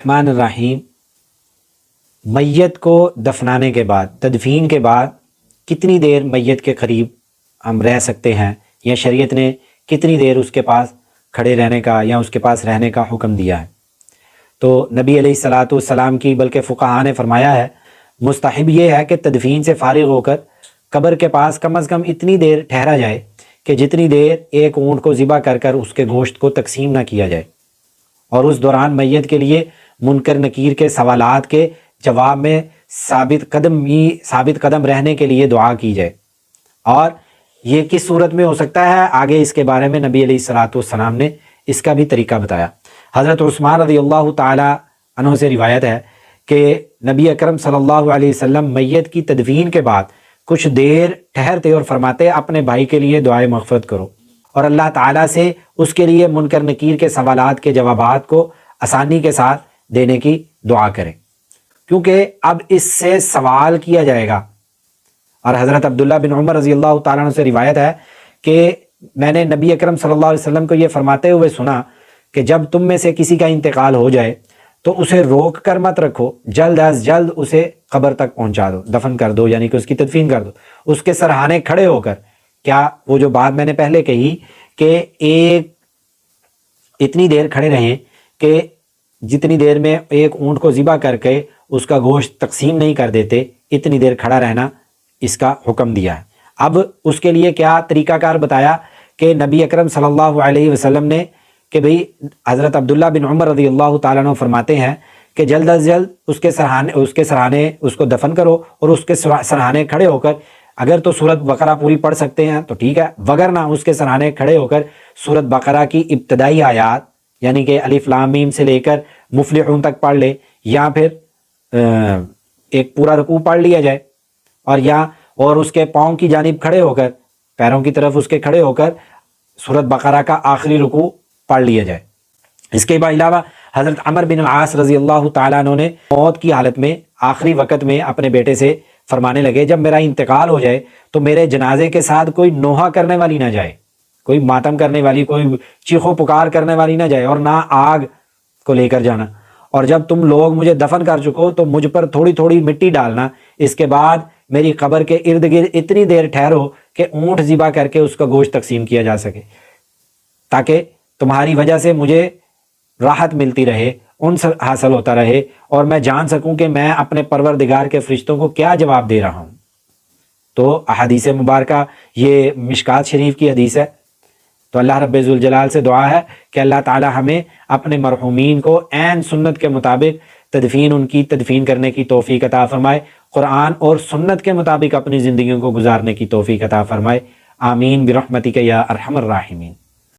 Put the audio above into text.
الرحمن الرحیم، میت کو دفنانے کے بعد، تدفین کے بعد کتنی دیر میت کے قریب ہم رہ سکتے ہیں، یا شریعت نے کتنی دیر اس کے پاس کھڑے رہنے کا یا اس کے پاس رہنے کا حکم دیا ہے؟ تو نبی علیہ الصلاۃ والسلام کی بلکہ فقہاء نے فرمایا ہے مستحب یہ ہے کہ تدفین سے فارغ ہو کر قبر کے پاس کم از کم اتنی دیر ٹھہرا جائے کہ جتنی دیر ایک اونٹ کو ذبح کر کر اس کے گوشت کو تقسیم نہ کیا جائے، اور اس دوران میت کے لیے منکر نکیر کے سوالات کے جواب میں ثابت قدم رہنے کے لیے دعا کی جائے۔ اور یہ کس صورت میں ہو سکتا ہے، آگے اس کے بارے میں نبی علیہ الصلاۃ والسلام نے اس کا بھی طریقہ بتایا۔ حضرت عثمان رضی اللہ تعالی عنہ سے روایت ہے کہ نبی اکرم صلی اللہ علیہ وسلم میت کی تدفین کے بعد کچھ دیر ٹھہرتے اور فرماتے اپنے بھائی کے لیے دعائے مغفرت کرو اور اللہ تعالیٰ سے اس کے لیے منکر نکیر کے سوالات کے جوابات کو آسانی کے ساتھ دینے کی دعا کریں، کیونکہ اب اس سے سوال کیا جائے گا۔ اور حضرت عبداللہ بن عمر رضی اللہ تعالیٰ عنہ سے روایت ہے کہ میں نے نبی اکرم صلی اللہ علیہ وسلم کو یہ فرماتے ہوئے سنا کہ جب تم میں سے کسی کا انتقال ہو جائے تو اسے روک کر مت رکھو، جلد از جلد اسے قبر تک پہنچا دو، دفن کر دو، یعنی کہ اس کی تدفین کر دو، اس کے سرہانے کھڑے ہو کر۔ کیا وہ جو بات میں نے پہلے کہی کہ اتنی دیر کھڑے رہیں کہ جتنی دیر میں ایک اونٹ کو ذبح کر کے اس کا گوشت تقسیم نہیں کر دیتے، اتنی دیر کھڑا رہنا اس کا حکم دیا ہے۔ اب اس کے لیے کیا طریقہ کار بتایا کہ نبی اکرم صلی اللہ علیہ وسلم نے کہ بھئی حضرت عبداللہ بن عمر رضی اللہ تعالیٰ عنہ فرماتے ہیں کہ جلد از جلد اس کے سرہانے اس کو دفن کرو اور اس کے سرہانے کھڑے ہو کر، اگر تو سورۃ بقرہ پوری پڑھ سکتے ہیں تو ٹھیک ہے، وگرنہ اس کے سرہانے کھڑے ہو کر سورۃ بقرہ کی ابتدائی آیات یعنی کہ الف لام میم سے لے کر مفلحون تک پڑھ لے، یا پھر ایک پورا رکوع پڑھ لیا جائے، اور اس کے پاؤں کی جانب کھڑے ہو کر، پیروں کی طرف اس کے کھڑے ہو کر سورۃ بقرہ کا آخری رکوع پڑھ لیا جائے۔ اس کے علاوہ حضرت عمر بن العاص رضی اللہ تعالیٰ عنہ نے موت کی حالت میں آخری وقت میں اپنے بیٹے سے فرمانے لگے جب میرا انتقال ہو جائے تو میرے جنازے کے ساتھ کوئی نوحہ کرنے والی نہ جائے، کوئی ماتم کرنے والی، کوئی چیخو پکار کرنے والی نہ جائے، اور نہ آگ کو لے کر جانا، اور جب تم لوگ مجھے دفن کر چکو تو مجھ پر تھوڑی تھوڑی مٹی ڈالنا، اس کے بعد میری قبر کے ارد گرد اتنی دیر ٹھہرو کہ اونٹ ذبح کر کے اس کا گوشت تقسیم کیا جا سکے، تاکہ تمہاری وجہ سے مجھے راحت ملتی رہے، انس حاصل ہوتا رہے، اور میں جان سکوں کہ میں اپنے پروردگار کے فرشتوں کو کیا جواب دے رہا ہوں۔ تو احادیث مبارکہ یہ مشکات شریف کی حدیث ہے۔ تو اللہ رب ذوالجلال سے دعا ہے کہ اللہ تعالی ہمیں اپنے مرحومین کو عین سنت کے مطابق ان کی تدفین کرنے کی توفیق عطا فرمائے، قرآن اور سنت کے مطابق اپنی زندگیوں کو گزارنے کی توفیق عطا فرمائے۔ آمین برحمتک یا ارحم الراحمین۔